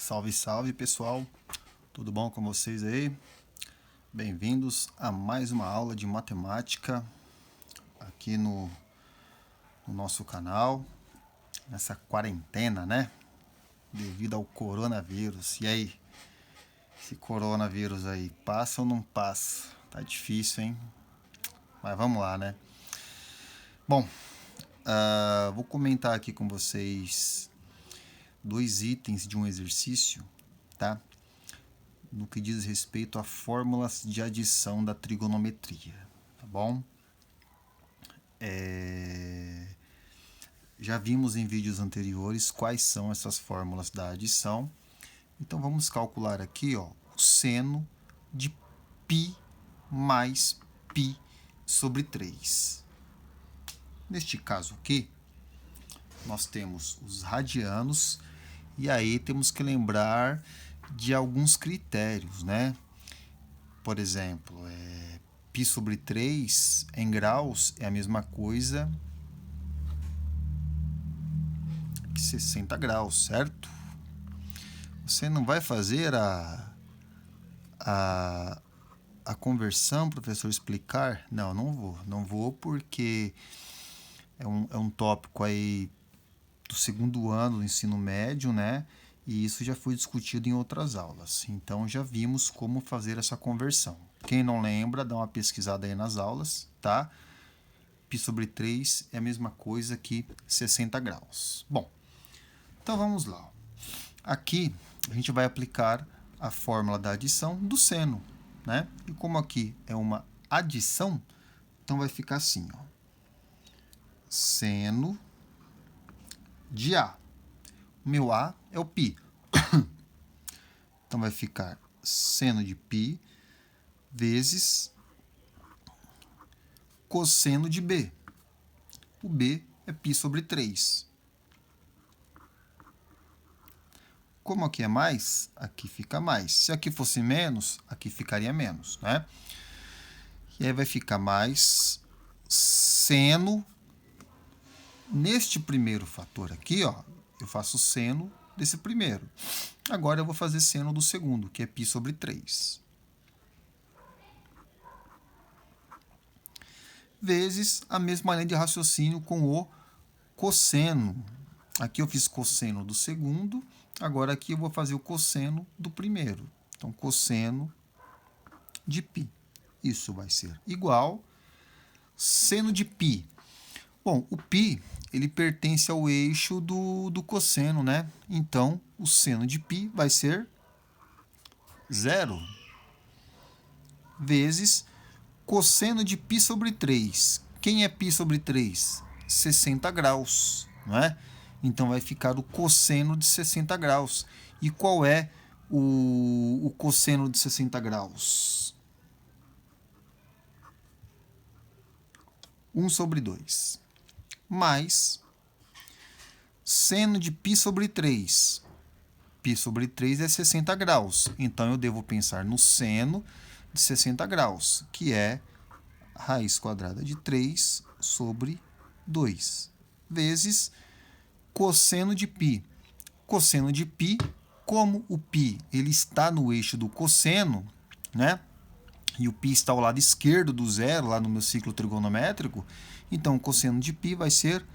Salve, salve pessoal, tudo bom com vocês aí? Bem-vindos a mais uma aula de matemática aqui no nosso canal, nessa quarentena, né? Devido ao coronavírus. E aí, esse coronavírus aí, passa ou não passa? Tá difícil, hein? Mas vamos lá, né? Bom, vou comentar aqui com vocês dois itens de um exercício, tá? No que diz respeito a fórmulas de adição da trigonometria, tá bom? Já vimos em vídeos anteriores quais são essas fórmulas da adição. Então vamos calcular aqui, ó, o seno de π mais π sobre 3. Neste caso aqui, nós temos os radianos e aí temos que lembrar de alguns critérios, né? Por exemplo, π sobre 3 em graus é a mesma coisa que 60 graus, certo? Você não vai fazer a conversão, professor, explicar? Não, não vou. Não vou porque é um tópico aí do segundo ano do ensino médio, né? E isso já foi discutido em outras aulas. Então, já vimos como fazer essa conversão. Quem não lembra, dá uma pesquisada aí nas aulas, tá? π sobre 3 é a mesma coisa que 60 graus. Bom, então vamos lá. Aqui, a gente vai aplicar a fórmula da adição do seno, né? E como aqui é uma adição, então vai ficar assim, ó. Seno de A. O meu A é o π. Então vai ficar seno de π vezes cosseno de B. O B é π sobre 3. Como aqui é mais, aqui fica mais. Se aqui fosse menos, aqui ficaria menos, né? E aí vai ficar mais seno. Neste primeiro fator aqui, ó, eu faço seno desse primeiro. Agora eu vou fazer seno do segundo, que é π sobre 3. Vezes a mesma linha de raciocínio com o cosseno. Aqui eu fiz cosseno do segundo, agora aqui eu vou fazer o cosseno do primeiro. Então, cosseno de π. Isso vai ser igual seno de π. Bom, o π, ele pertence ao eixo do cosseno, né? Então, o seno de π vai ser 0 vezes cosseno de π sobre 3. Quem é π sobre 3? 60 graus, não é? Então, vai ficar o cosseno de 60 graus. E qual é o cosseno de 60 graus? 1 sobre 2. Mais seno de π sobre 3. π sobre 3 é 60 graus. Então, eu devo pensar no seno de 60 graus, que é raiz quadrada de 3 sobre 2, vezes cosseno de π. Cosseno de π, como o π ele está no eixo do cosseno, né? E o π está ao lado esquerdo do zero, lá no meu ciclo trigonométrico, então o cosseno de π vai ser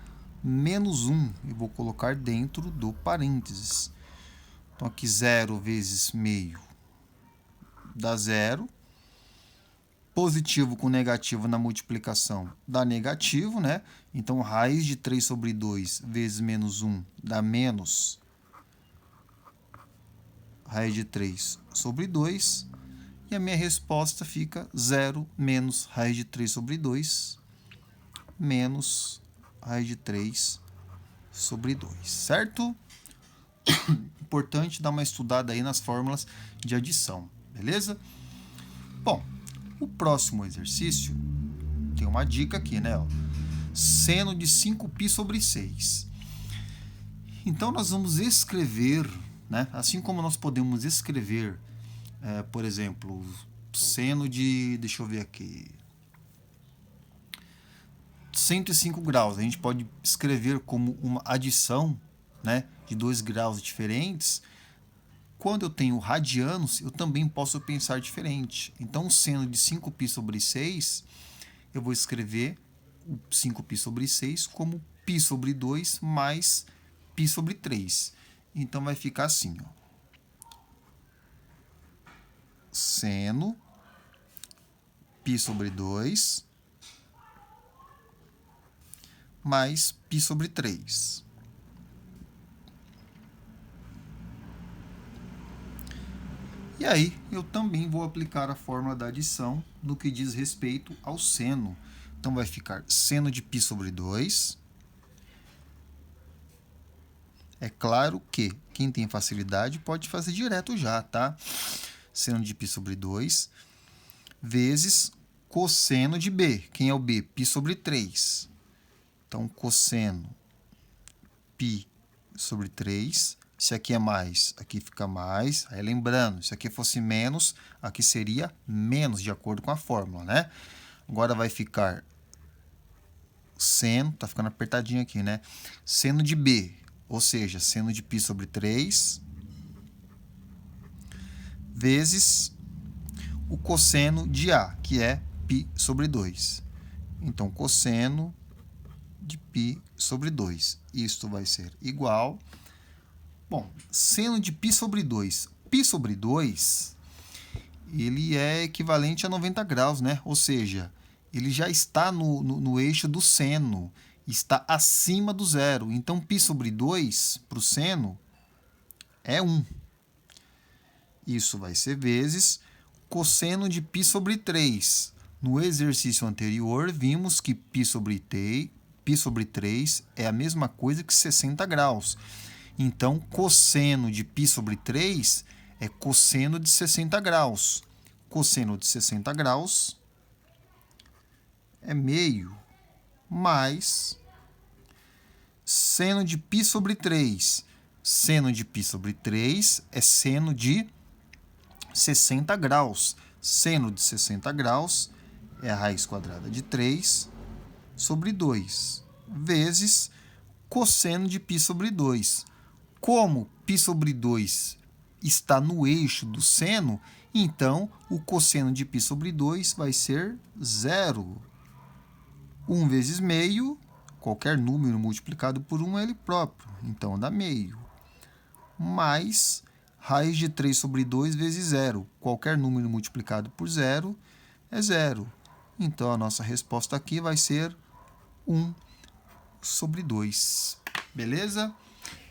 menos 1. Eu vou colocar dentro do parênteses. Então, aqui 0 vezes meio dá 0. Positivo com negativo na multiplicação dá negativo, né? Então, raiz de 3 sobre 2 vezes menos 1 dá menos raiz de 3 sobre 2. E a minha resposta fica 0 menos raiz de 3 sobre 2 menos raiz de 3 sobre 2, certo? Importante dar uma estudada aí nas fórmulas de adição, beleza? Bom, o próximo exercício tem uma dica aqui, né? Seno de 5π sobre 6. Então, nós vamos escrever, né? Assim como nós podemos escrever, por exemplo, seno de, deixa eu ver aqui, 105 graus. A gente pode escrever como uma adição, né, de 2 graus diferentes. quando eu tenho radianos, eu também posso pensar diferente. Então, o seno de 5π sobre 6, eu vou escrever o 5π sobre 6 como π sobre 2 mais π sobre 3. Então, vai ficar assim, ó. Seno π sobre 2 mais π sobre 3. E aí, eu também vou aplicar a fórmula da adição no que diz respeito ao seno. Então, vai ficar seno de π sobre 2. É claro que quem tem facilidade pode fazer direto já, tá? Seno de π sobre 2 vezes cosseno de b. Quem é o b? Π sobre 3. Então, cosseno π sobre 3. Se aqui é mais, aqui fica mais. Aí, lembrando, se aqui fosse menos, aqui seria menos, de acordo com a fórmula, né? Agora vai ficar seno, tá ficando apertadinho aqui, né? Seno de b, ou seja, seno de π sobre 3, vezes o cosseno de a, que é π sobre 2. Então, cosseno de π sobre 2. Isto vai ser igual... Bom, seno de π sobre 2. Π sobre 2, ele é equivalente a 90 graus, né? Ou seja, ele já está no eixo do seno, está acima do zero. Então, π sobre 2 para o seno é 1. Isso vai ser vezes cosseno de π sobre 3. No exercício anterior, vimos que π sobre 3 é a mesma coisa que 60 graus. Então, cosseno de π sobre 3 é cosseno de 60 graus. Cosseno de 60 graus é meio mais seno de π sobre 3. Seno de π sobre 3 é seno de 60 graus. Seno de 60 graus é a raiz quadrada de 3 sobre 2, vezes cosseno de π sobre 2. Como π sobre 2 está no eixo do seno, então o cosseno de π sobre 2 vai ser 0. 1 vezes meio, qualquer número multiplicado por 1 é ele próprio, então dá meio. Mais raiz de 3 sobre 2 vezes 0. Qualquer número multiplicado por 0 é 0. Então, a nossa resposta aqui vai ser 1 sobre 2. Beleza?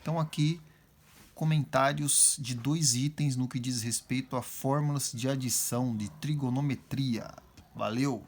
Então, aqui, comentários de 2 itens no que diz respeito a fórmulas de adição de trigonometria. Valeu!